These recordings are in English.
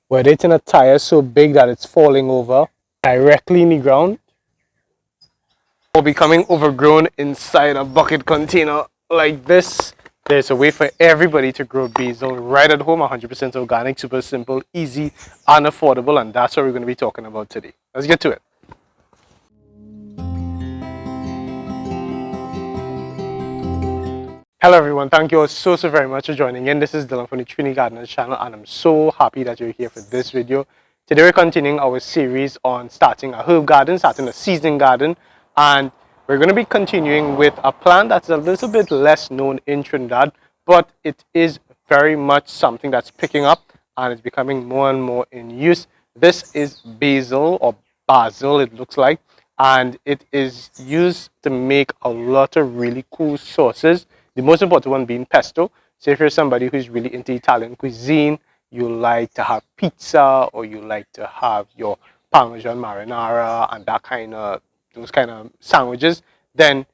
whether it's in a tire so big that it's falling over directly in the ground or becoming overgrown inside a bucket container like this. There's a way for everybody to grow basil right at home, 100% organic, super simple, easy, and affordable, and that's what we're going to be talking about today. Let's get to it. Hello everyone, thank you all so very much for joining in. This is Dylan from the Trinidad channel, and I'm so happy that you're here for this video. Today we're continuing our series on starting a herb garden, starting a seasoning garden, and we're going to be continuing with a plant that's a little bit less known in Trinidad, but it is very much something that's picking up and it's becoming more and more in use. This is basil or basil, it looks like, and it is used to make a lot of really cool sauces. The most important one being pesto. So if you're somebody who's really into Italian cuisine, you like to have pizza or you like to have your Parmesan marinara and that kind of those kind of sandwiches, then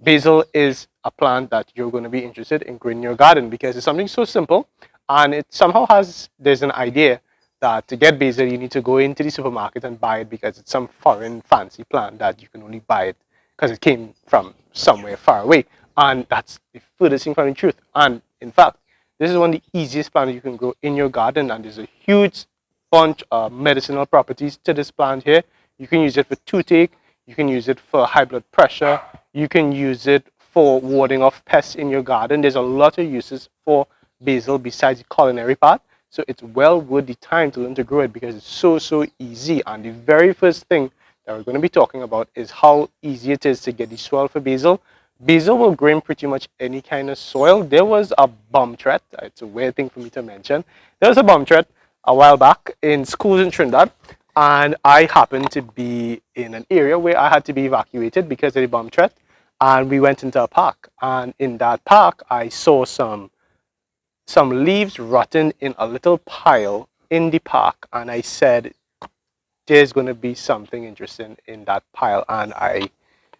basil is a plant that you're going to be interested in growing in your garden because it's something so simple and it somehow has there's an idea that to get basil you need to go into the supermarket and buy it because it's some foreign fancy plant that you can only buy it because it came from somewhere far away, and that's the furthest thing from the truth. And in fact, this is one of the easiest plants you can grow in your garden, and there's a huge bunch of medicinal properties to this plant here. You can use it for toothache, you can use it for high blood pressure, you can use it for warding off pests in your garden. There's a lot of uses for basil besides the culinary part. So it's well worth the time to learn to grow it because it's so easy. And the very first thing that we're going to be talking about is how easy it is to get the soil for basil. Basil will grow in pretty much any kind of soil. There was a bomb threat. It's a weird thing for me to mention. There was a bomb threat a while back in schools in Trinidad, and I happened to be in an area where I had to be evacuated because of the bomb threat. And we went into a park, and in that park, I saw some leaves rotten in a little pile in the park, and I said, there's going to be something interesting in that pile. And I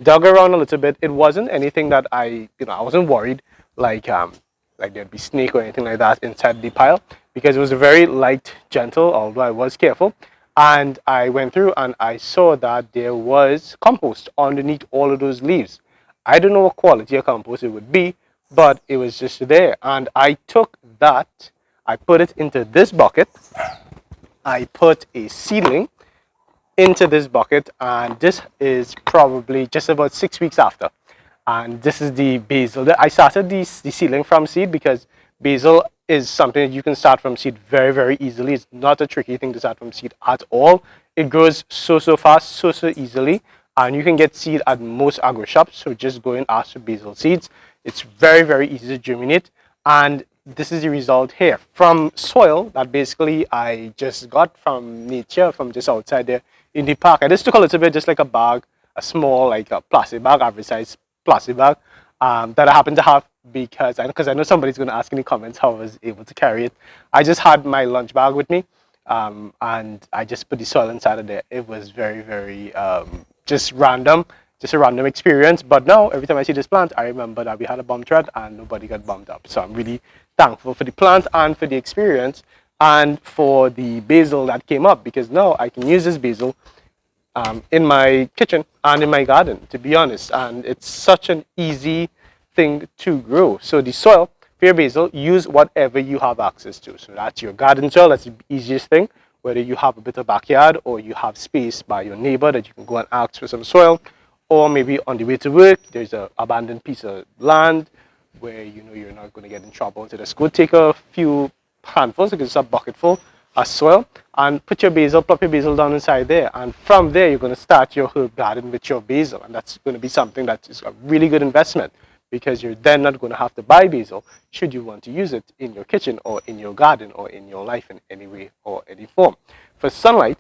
dug around a little bit. It wasn't anything that I wasn't worried like there'd be snake or anything like that inside the pile because it was very light, gentle, although I was careful. And I went through and I saw that there was compost underneath all of those leaves. I don't know what quality of compost it would be, but it was just there. And I took that, I put it into this bucket, I put a seedling into this bucket, and this is probably just about 6 weeks after. And this is the basil. I started the seedling from seed because basil is something that you can start from seed very easily. It's not a tricky thing to start from seed at all. It grows so fast, so easily, and you can get seed at most agro shops. So just go and ask for basil seeds. It's very easy to germinate, and this is the result here from soil that basically I just got from nature, from just outside there in the park. I just took a little bit, just like a bag, a small like a plastic bag, average size plastic bag, that I happen to have because I know somebody's going to ask in the comments how I was able to carry it. I just had my lunch bag with me, and I just put the soil inside of there. It was very just random, just a random experience. But now every time I see this plant, I remember that we had a bomb threat and nobody got bombed up. So I'm really thankful for the plant and for the experience and for the basil that came up, because now I can use this basil in my kitchen and in my garden, to be honest. And it's such an easy thing to grow. So the soil for your basil, use whatever you have access to. So that's your garden soil. That's the easiest thing. Whether you have a bit of backyard or you have space by your neighbor that you can go and ask for some soil, or maybe on the way to work, there's an abandoned piece of land where you know you're not going to get in trouble. So just go take a few handfuls, like just a bucket full of soil, and put your basil, plop your basil down inside there. And from there, you're going to start your herb garden with your basil. And that's going to be something that is a really good investment because you're then not going to have to buy basil should you want to use it in your kitchen or in your garden or in your life in any way or any form. For sunlight,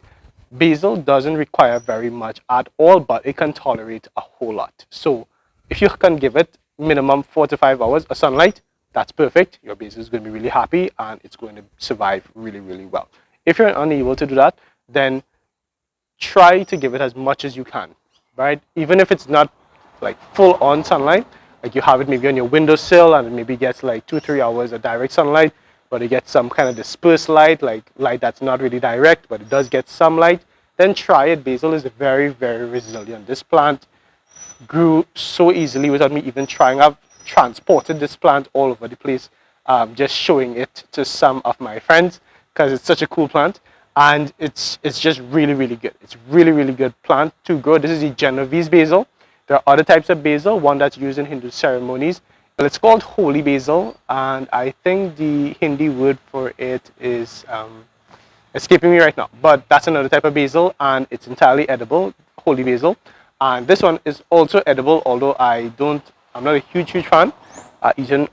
basil doesn't require very much at all, but it can tolerate a whole lot. So if you can give it minimum 4 to 5 hours of sunlight, that's perfect. Your basil is going to be really happy and it's going to survive really well. If you're unable to do that, then try to give it as much as you can, right? Even if it's not like full on sunlight, like you have it maybe on your windowsill and it maybe gets like 2 3 hours of direct sunlight, but it gets some kind of dispersed light, like light that's not really direct, but it does get some light, then try it. Basil is very, very resilient. This plant grew so easily without me even trying. I've transported this plant all over the place, just showing it to some of my friends because it's such a cool plant, and it's just really, really good. It's really, really good plant to grow. This is the Genovese basil. There are other types of basil, one that's used in Hindu ceremonies. Well, it's called holy basil, and I think the Hindi word for it is escaping me right now. But that's another type of basil, and it's entirely edible, holy basil. And this one is also edible, although I'm not a huge fan. Eating,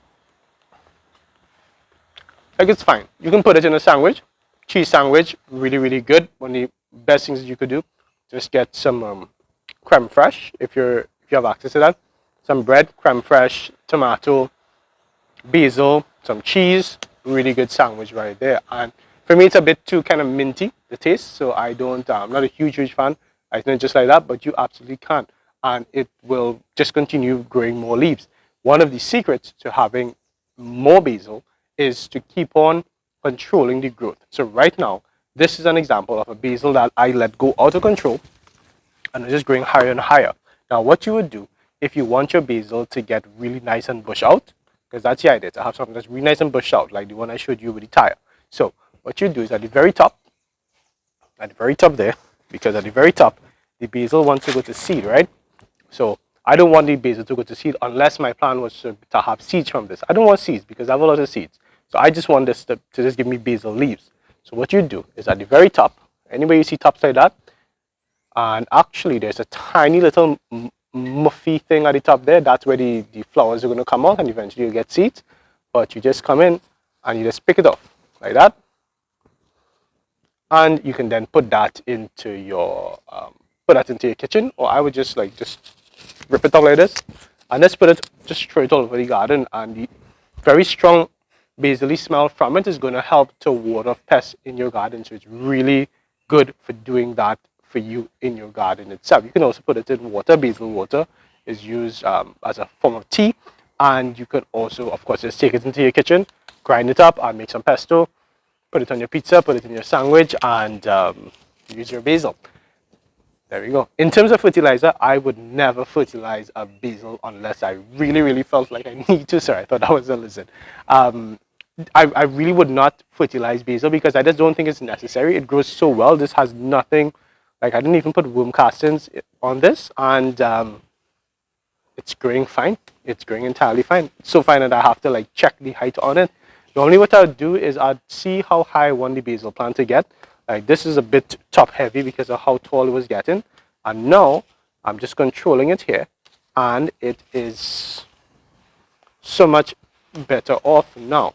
like it's fine. You can put it in a sandwich, cheese sandwich, really, really good. One of the best things you could do, just get some creme fraiche if you have access to that, some bread, creme fraiche, tomato, basil, some cheese, really good sandwich right there. And for me, it's a bit too kind of minty, the taste, so I'm not a huge fan. I think just like that, but you absolutely can. And it will just continue growing more leaves. One of the secrets to having more basil is to keep on controlling the growth. So right now, this is an example of a basil that I let go out of control and it's just growing higher and higher. Now, what you would do if you want your basil to get really nice and bush out, because that's the idea, to have something that's really nice and bush out, like the one I showed you with the tire. So, what you do is at the very top there, because at the very top, the basil wants to go to seed, right? So, I don't want the basil to go to seed unless my plan was to have seeds from this. I don't want seeds because I have a lot of seeds. So, I just want this to just give me basil leaves. So, what you do is at the very top, anywhere you see tops like that, and actually there's a tiny little muffy thing at the top there. That's where the flowers are going to come out and eventually you get seeds. But you just come in and you just pick it off like that, and you can then put that into your kitchen, or I would just rip it up like this and just put it just throw it all over the garden, and the very strong basil smell from it is going to help to ward off pests in your garden. So it's really good for doing that for you in your garden itself. You can also put it in water. Basil water is used as a form of tea, and you could also, of course, just take it into your kitchen, grind it up, and make some pesto. Put it on your pizza, put it in your sandwich, and use your basil. There we go. In terms of fertilizer, I would never fertilize a basil unless I really, really felt like I need to. Sorry, I thought that was a lizard. I really would not fertilize basil because I just don't think it's necessary. It grows so well. This has nothing, like I didn't even put worm castings on this, and it's growing fine. It's growing entirely fine. It's so fine that I have to like check the height on it. Normally what I'd do is I'd see how high I want the basil plant to get. Like this is a bit top heavy because of how tall it was getting. And now I'm just controlling it here, and it is so much better off now.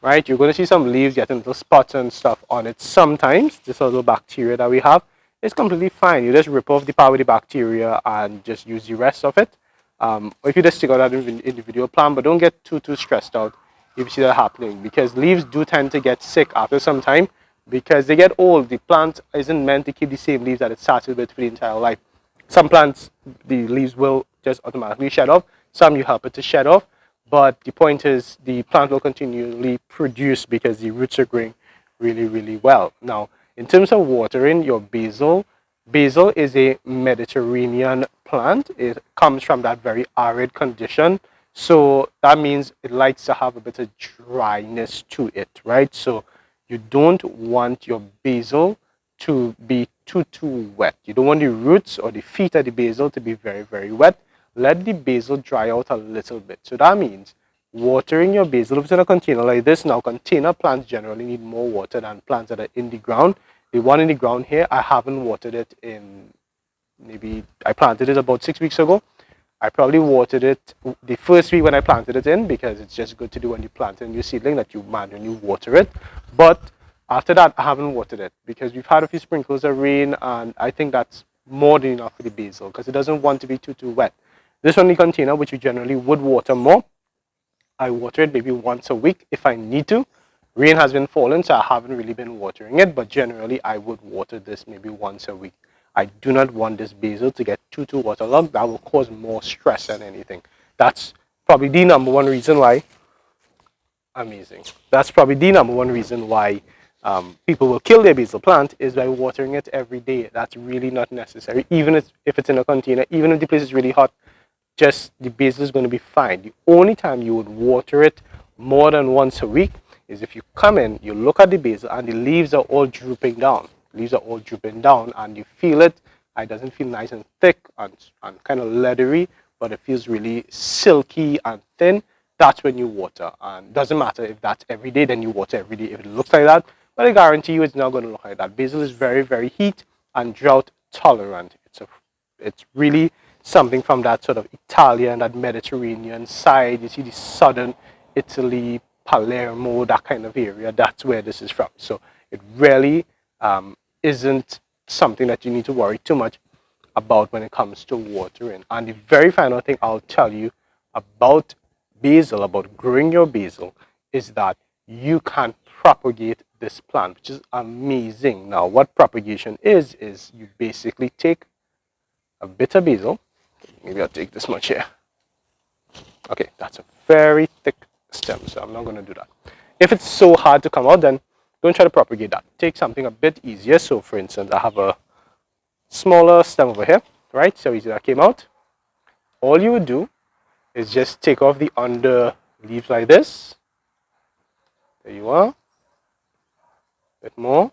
Right? You're going to see some leaves getting little spots and stuff on it sometimes. This little bacteria that we have is completely fine. You just rip off the part with the bacteria and just use the rest of it. Or if you just stick out that individual plant, but don't get too stressed out if you see that happening, because leaves do tend to get sick after some time because they get old. The plant isn't meant to keep the same leaves that it started with for the entire life. Some plants, the leaves will just automatically shed off. Some you help it to shed off. But the point is the plant will continually produce because the roots are growing really, really well. Now, in terms of watering your basil, basil is a Mediterranean plant. It comes from that very arid condition. So that means it likes to have a bit of dryness to it, right? So you don't want your basil to be too wet. You don't want the roots or the feet of the basil to be very, very wet. Let the basil dry out a little bit. So that means watering your basil. If it's in a container like this, now container plants generally need more water than plants that are in the ground. The one in the ground here, I haven't watered it in, maybe I planted it about 6 weeks ago. I probably watered it the first week when I planted it in, because it's just good to do when you plant a new seedling that you manually water it. But after that, I haven't watered it because we've had a few sprinkles of rain, and I think that's more than enough for the basil because it doesn't want to be too wet. This only container, which you generally would water more, I water it maybe once a week if I need to. Rain has been falling, so I haven't really been watering it, but generally I would water this maybe once a week. I do not want this basil to get too waterlogged. That will cause more stress than anything. That's probably the number one reason why Amazing. That's probably the number one reason why people will kill their basil plant is by watering it every day. That's really not necessary. Even if it's in a container, even if the place is really hot, just the basil is going to be fine. The only time you would water it more than once a week is if you come in, you look at the basil and the leaves are all drooping down. Leaves are all drooping down and you feel it. It doesn't feel nice and thick and kind of leathery, but it feels really silky and thin. That's when you water. And doesn't matter if that's every day, then you water every day if it looks like that. But I guarantee you it's not going to look like that. Basil is very, very heat and drought tolerant. It's really something from that sort of Italian, that Mediterranean side. You see the southern Italy, Palermo, that kind of area. That's where this is from. So it really isn't something that you need to worry too much about when it comes to watering. And the very final thing I'll tell you about basil, about growing your basil, is that you can propagate this plant, which is amazing. Now, what propagation is you basically take a bit of basil. Maybe I'll take this much here. Okay, that's a very thick stem, so I'm not going to do that. If it's so hard to come out, then don't try to propagate that. Take something a bit easier. So, for instance, I have a smaller stem over here, right? So easy that came out. All you would do is just take off the under leaves like this. There you are. A bit more,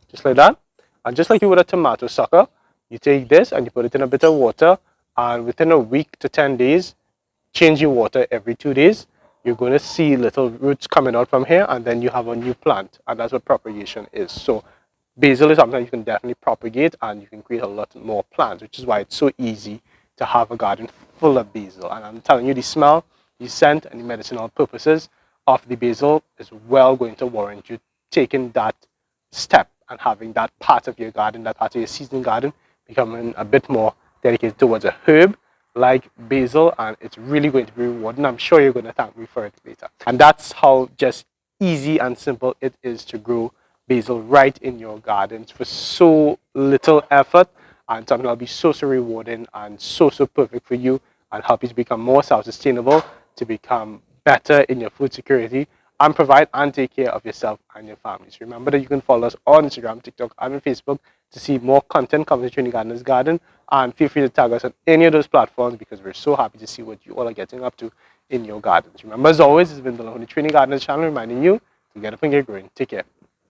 just like that. And just like you would a tomato sucker, you take this and you put it in a bit of water, and within a week to 10 days, change your water every 2 days. You're going to see little roots coming out from here, and then you have a new plant, and that's what propagation is. So basil is something you can definitely propagate, and you can create a lot more plants, which is why it's so easy to have a garden full of basil. And I'm telling you, the smell, the scent, and the medicinal purposes of the basil is well going to warrant you taking that step and having that part of your garden, that part of your seasonal garden, becoming a bit more dedicated towards a herb like basil, and it's really going to be rewarding. I'm sure you're going to thank me for it later. And that's how just easy and simple it is to grow basil right in your gardens for so little effort, and something that'll be so rewarding and so perfect for you and help you to become more self-sustainable, to become better in your food security, and provide and take care of yourself and your families. Remember that you can follow us on Instagram, TikTok, and on Facebook to see more content coming to Trinity Gardener's Garden. And feel free to tag us on any of those platforms, because we're so happy to see what you all are getting up to in your gardens. Remember, as always, it's been the Trinity Gardener's channel reminding you to get up and get growing. Take care.